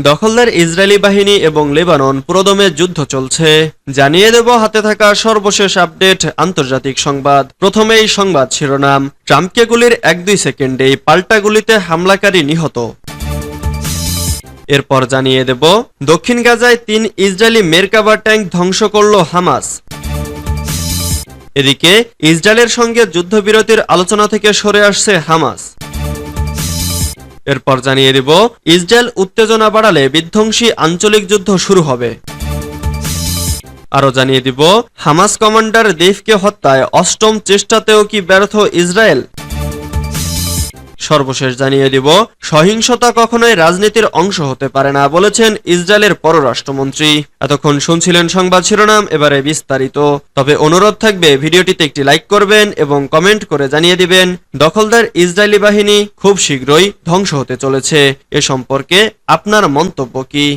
দখলদার ইসরায়েলি বাহিনী এবং লেবানন পুরোদমে যুদ্ধ চলছে। জানিয়ে দেব হাতে থাকা সর্বশেষ আপডেট আন্তর্জাতিক সংবাদ। প্রথমেই সংবাদ শিরোনাম, ট্রাম্পকে গুলির 1-2 সেকেন্ডেই পাল্টা গুলিতে হামলাকারী নিহত। এরপর জানিয়ে দেব দক্ষিণ গাজায় 3 ইসরায়েলি মেরকাভা ট্যাঙ্ক ধ্বংস করল হামাস। এদিকে ইসরায়েলের সঙ্গে যুদ্ধবিরতির আলোচনা থেকে সরে আসছে হামাস। এরপর জানিয়ে দেব ইসরায়েল উত্তেজনা বাড়ালে বিধ্বংসী আঞ্চলিক যুদ্ধ শুরু হবে। আরো জানিয়ে দিব হামাস কমান্ডার দেইফকে হত্যায় 8ম চেষ্টাতেও কি ব্যর্থ ইসরায়েল। সর্বশেষ জানিয়ে দিব সহিংসতা কখনোই রাজনীতির অংশ হতে পারে না বলেছেন ইসরায়েলের পররাষ্ট্রমন্ত্রী। এতক্ষণ শুনছিলেন সংবাদ শিরোনাম, এবারে বিস্তারিত। তবে অনুরোধ থাকবে ভিডিওটিতে একটি লাইক করবেন এবং কমেন্ট করে জানিয়ে দিবেন দখলদার ইসরায়েলি বাহিনী খুব শীঘ্রই ধ্বংস হতে চলেছে। এ সম্পর্কে আপনার মন্তব্য কি?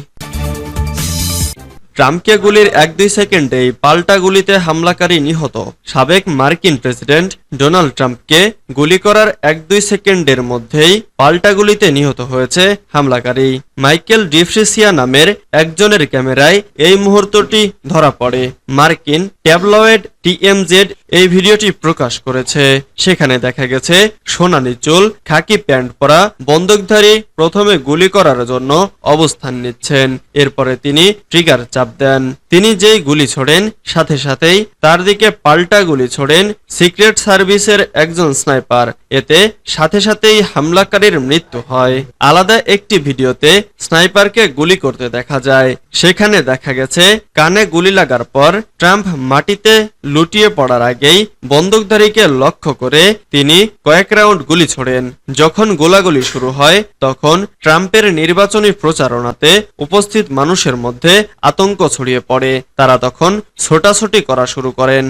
ট্রাম্পকে গুলির 1-2 সেকেন্ডেই পাল্টা গুলিতে হামলাকারী নিহত। সাবেক মার্কিন প্রেসিডেন্ট ডোনাল্ড ট্রাম্পকে গুলি করার 1-2 সেকেন্ডের মধ্যেই পাল্টা গুলিতে নিহত হয়েছে হামলাকারী। মাইকেল ডিফ্রিসিয়া নামের একজনের ক্যামেরায় এই মুহূর্তটি ধরা পড়ে। মার্কিন ট্যাবলয়েড TMZ এই ভিডিওটি প্রকাশ করেছে। সেখানে দেখা গেছে সোনালী চুল, খাকি প্যান্ট পরা বন্দুকধারী প্রথমে গুলি করার জন্য অবস্থান নিচ্ছেন। এরপরে তিনি ট্রিগার চাপ দেন। তিনি যেই গুলি ছোড়েন সাথে সাথেই তার দিকে পাল্টা গুলি ছোড়েন সিক্রেট সার্ভিসের একজন স্নাইপার। এতে সাথে সাথেই হামলাকারীর মৃত্যু হয়। আলাদা একটি ভিডিওতে স্নাইপারকে গুলি করতে দেখা যায়। সেখানে দেখা গেছে কানে গুলি লাগার পর ট্রাম্প মাটিতে লুটিয়ে পড়ার আগেই বন্দুকধারীকে লক্ষ্য করে তিনি কয়েক রাউন্ড গুলি ছোড়েন। যখন গোলাগুলি শুরু হয় তখন ট্রাম্পের নির্বাচনী প্রচারণাতে উপস্থিত মানুষের মধ্যে আতঙ্ক ছড়িয়ে পড়ে। তারা তখন ছোটাছুটি করা শুরু করেন।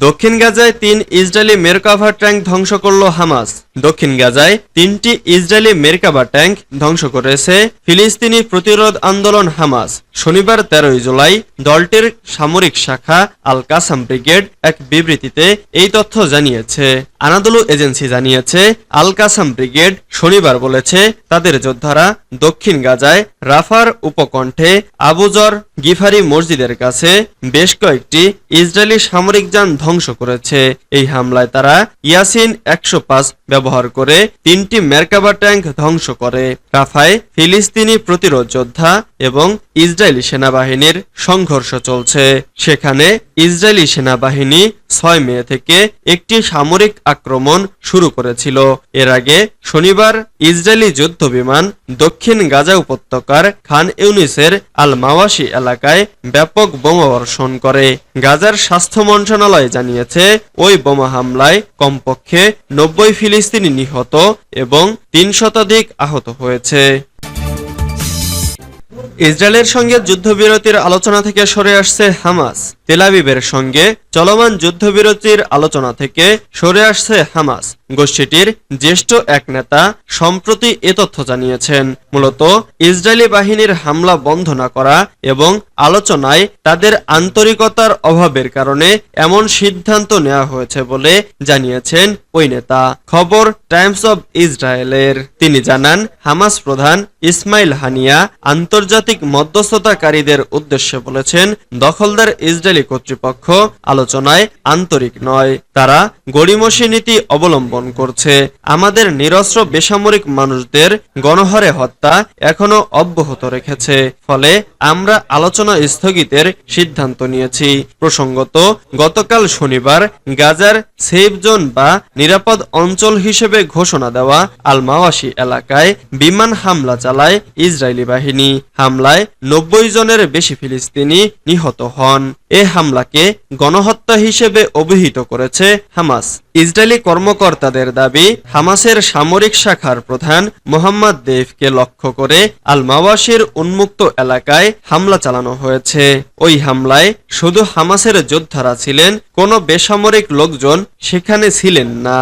দক্ষিণ গাজায় 3 ইসরায়েলি মেরকাভা ট্যাঙ্ক ধ্বংস করল হামাস। দক্ষিণ গাজায় 3টি ইসরায়েলি মেরকাভা ট্যাঙ্ক ধ্বংস করেছে ফিলিস্তিনি প্রতিরোধ আন্দোলন হামাস। শনিবার 13 জুলাই দলটির সামরিক শাখা আল কাসাম ব্রিগেড এক বিবৃতিতে এই তথ্য জানিয়েছে। আনাদোলু এজেন্সি জানিয়েছে আল কাসাম ব্রিগেড শনিবার বলেছে তাদের যোদ্ধারা দক্ষিণ গাজায় রাফার উপকণ্ঠে আবুজর গিফারি মসজিদের কাছে বেশ কয়েকটি ইসরায়েলি সামরিক যান ধ্বংস করেছে। এই হামলায় তারা ইয়াসিন 105 ব্যবহার করে 3টি মেরকাভা ট্যাঙ্ক ধ্বংস করে। রাফায় ফিলিস্তিনি প্রতিরোধ যোদ্ধা এবং ইসরায়েলি সেনাবাহিনীর সংঘর্ষ চলছে। সেখানে ইসরায়েলি সেনাবাহিনী 6 মে থেকে একটি সামরিক আক্রমণ শুরু করেছিল। এর আগে শনিবার ইসরায়েলি যুদ্ধ বিমান দক্ষিণ গাজা উপত্যকার খান ইউনিসের আল মাওয়াশি এলাকায় ব্যাপক বোমাবর্ষণ করে। গাজার স্বাস্থ্য মন্ত্রণালয় জানিয়েছে ওই বোমা হামলায় কমপক্ষে 90 ফিলিস্তিনি নিহত এবং 3 শতাধিক আহত হয়েছে। ইসরায়েলের সঙ্গে যুদ্ধবিরতির আলোচনা থেকে সরে আসছে হামাস। তেল আবিবের সঙ্গে চলমান যুদ্ধবিরতির আলোচনা থেকে সরে আসছে হামাস। গোষ্ঠীটির জ্যেষ্ঠ এক নেতা সম্প্রতি এ তথ্য জানিয়েছেন। মূলত ইসরায়েলি বাহিনীর হামলা বন্ধ না করা এবং আলোচনায় তাদের আন্তরিকতার অভাবের কারণে এমন সিদ্ধান্ত নেওয়া হয়েছে বলে জানিয়েছেন ওই নেতা। খবর টাইমস অব ইসরায়েলের। তিনি জানান হামাস প্রধান ইসমাইল হানিয়া আন্তর্জাতিক মধ্যস্থতাকারীদের উদ্দেশ্যে বলেছেন দখলদার ইসরায়েলি কর্তৃপক্ষ আলোচনায় আন্তরিক নয়। তারা গড়িমসি নীতি অবলম্বন করছে। আমাদের নিরস্ত্র বেসামরিক মানুষদের গণহারে হত্যা এখনো অব্যাহত রেখেছে। ফলে আমরা আলোচনা স্থগিতের সিদ্ধান্ত নিয়েছি। প্রসঙ্গত গতকাল শনিবার গাজার সেফ জোন বা নিরাপদ অঞ্চল হিসেবে ঘোষণা দেওয়া আল মাওয়াশি এলাকায় বিমান হামলা চালায় ইসরায়েলি বাহিনী। হামলায় 90 জনের বেশি ফিলিস্তিনি নিহত হন। এ হামলাকে গণহত্যা হিসেবে অভিহিত করেছে হামাস। ইসরায়েলি কর্মকর্তাদের দাবি হামাসের সামরিক শাখার প্রধান মোহাম্মদ দেইফকে লক্ষ্য করে আল মাওয়াশির উন্মুক্ত এলাকায় হামলা চালানো হয়েছে। ওই হামলায় শুধু হামাসের যোদ্ধারা ছিলেন, কোনো বেসামরিক লোকজন সেখানে ছিলেন না।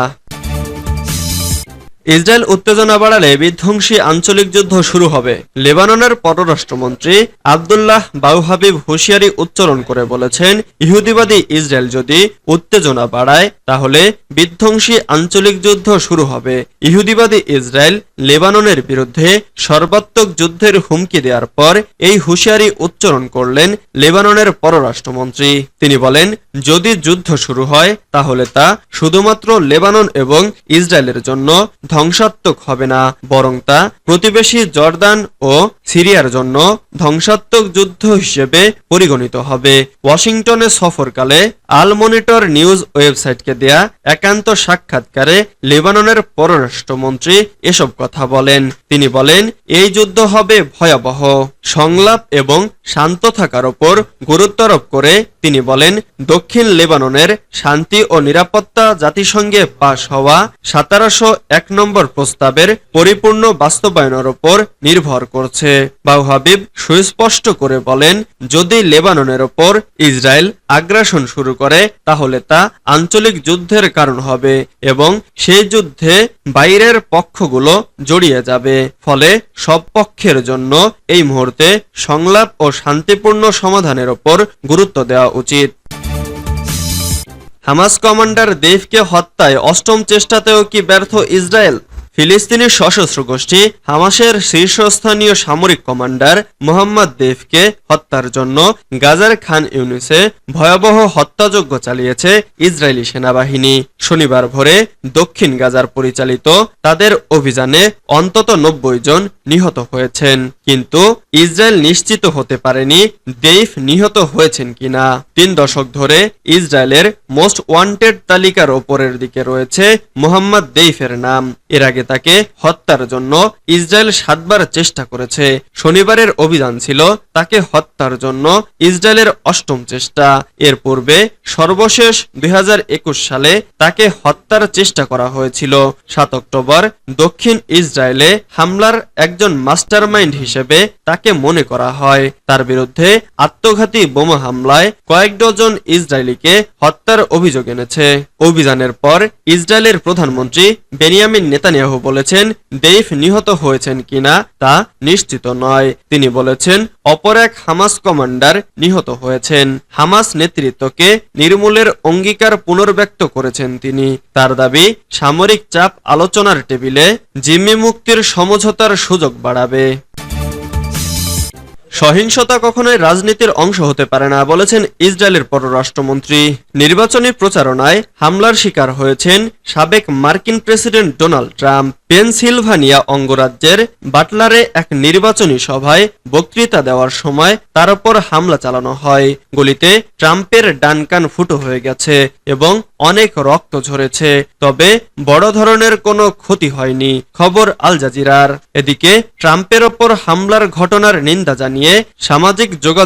ইসরায়েল উত্তেজনা বাড়ালে বিধ্বংসী আঞ্চলিক যুদ্ধ শুরু হবে। লেবাননের পররাষ্ট্রমন্ত্রী আব্দুল্লাহ বাউহাবিব হুঁশিয়ারি উচ্চারণ করে বলেছেন ইহুদিবাদী ইসরায়েল যদি উত্তেজনা বাড়ায় তাহলে বিধ্বংসী আঞ্চলিক যুদ্ধ শুরু হবে। ইহুদিবাদী ইসরায়েল লেবাননের বিরুদ্ধে সর্বাত্মক যুদ্ধের হুমকি দেওয়ার পর এই হুঁশিয়ারি উচ্চারণ করলেন লেবাননের পররাষ্ট্রমন্ত্রী। তিনি বলেন, যদি যুদ্ধ শুরু হয় তাহলে তা শুধুমাত্র লেবানন এবং ইসরায়েলের জন্য ধ্বংসাত্মক হবে না, বরং তা প্রতিবেশী জর্দান ও সিরিয়ার জন্য ধ্বংসাত্মক যুদ্ধ হিসেবে পরিগণিত হবে। ওয়াশিংটনে সফরকালে আল মনিটর নিউজ ওয়েবসাইটকে দেয়া একান্ত সাক্ষাৎকারে লেবাননের পররাষ্ট্রমন্ত্রী এসব কথা বলেন। তিনি বলেন, এই যুদ্ধ হবে ভয়াবহ। সংলাপ এবং শান্ত থাকার ওপর গুরুত্বারোপ করে তিনি বলেন, দক্ষিণ লেবাননের শান্তি ও নিরাপত্তা জাতিসংঘে পাশ হওয়া 1701 নম্বর প্রস্তাবের পরিপূর্ণ বাস্তবায়নের ওপর নির্ভর করছে। বাউহাবিব সুস্পষ্ট করে বলেন, যদি লেবাননের ওপর ইসরায়েল আগ্রাসন শুরু করে তাহলে তা আঞ্চলিক যুদ্ধের কারণ হবে এবং সেই যুদ্ধে বাইরের পক্ষগুলো জড়িয়ে যাবে। ফলে সব পক্ষের জন্য এই মুহূর্তে সংলাপ ও শান্তিপূর্ণ সমাধানের ওপর গুরুত্ব দেওয়া উচিত। হামাস কমান্ডার দেইফকে হত্যায় অষ্টম চেষ্টাতেও কি ব্যর্থ ইসরায়েল? ফিলিস্তিনি সশস্ত্র গোষ্ঠী হামাসের শীর্ষস্থানীয় সামরিক কমান্ডার মোহাম্মদ দেইফকে হত্যার জন্য গাজার খান ইউনিসে ভয়াবহ হত্যাযজ্ঞ চালিয়েছে ইসরায়েলি সেনাবাহিনী। শনিবার ভোরে দক্ষিণ গাজার পরিচালিত তাদের অভিযানে অন্তত 90 জন নিহত হয়েছেন, কিন্তু ইসরায়েল নিশ্চিত হতে পারেনি দেইফ নিহত হয়েছেন কিনা। 3 দশক ধরে ইসরায়েলের মোস্ট ওয়ান্টেড তালিকার ওপরের দিকে রয়েছে মোহাম্মদ দেইফের নাম। এর আগে তাকে হত্যার জন্য ইসরায়েল 7 বার চেষ্টা করেছে। শনিবারের অভিযান ছিল তাকে হত্যার জন্য ইসরায়েলের অষ্টম চেষ্টা। এর পূর্বে সর্বশেষ 2021 সালে তাকে হত্যার চেষ্টা করা হয়েছিল। 7 অক্টোবর দক্ষিণ ইসরায়েলে হামলার একজন মাস্টারমাইন্ড হিসেবে তাকে মনে করা হয়। তার বিরুদ্ধে আত্মঘাতী বোমা হামলায় কয়েক ডজন ইসরায়েলিকে হত্যার অভিযোগ এনেছে। অভিযানের পর ইসরায়েলের প্রধানমন্ত্রী বেনিয়ামিন নেতানিয়াহু বলেছেন, দেইফ নিহত হয়েছেন কিনা তা নিশ্চিত নয়। তিনি বলেছেন, অপর এক হামাস কমান্ডার নিহত হয়েছেন। হামাস নেতৃত্বকে নির্মূলের অঙ্গীকার পুনর্ব্যক্ত করেছেন তিনি। তার দাবি, সামরিক চাপ আলোচনার টেবিলে জিম্মি মুক্তির সমঝোতার সুযোগ বাড়াবে। সহিংসতা কখনোই রাজনীতির অংশ হতে পারে না বলেছেন ইসরায়েলের পররাষ্ট্রমন্ত্রী। নির্বাচনী প্রচারণায় হামলার শিকার হয়েছেন সাবেক মার্কিন প্রেসিডেন্ট ডোনাল্ড ট্রাম্প। পেনসিলভানিয়া অঙ্গরাজ্যের বাটলারে এক নির্বাচনী সভায় বক্তৃতা দেওয়ার সময় তার উপর হামলা চালানো হয়। গুলিতে ট্রাম্পের ডান কান ফুটো হয়ে গেছে এবং অনেক রক্ত ঝরেছে, তবে বড় ধরনের কোনো ক্ষতি হয়নি, খবর আল জাজিরার। এদিকে ট্রাম্পের ওপর হামলার ঘটনার নিন্দা জানিয়ে সামাজিক যোগাযোগ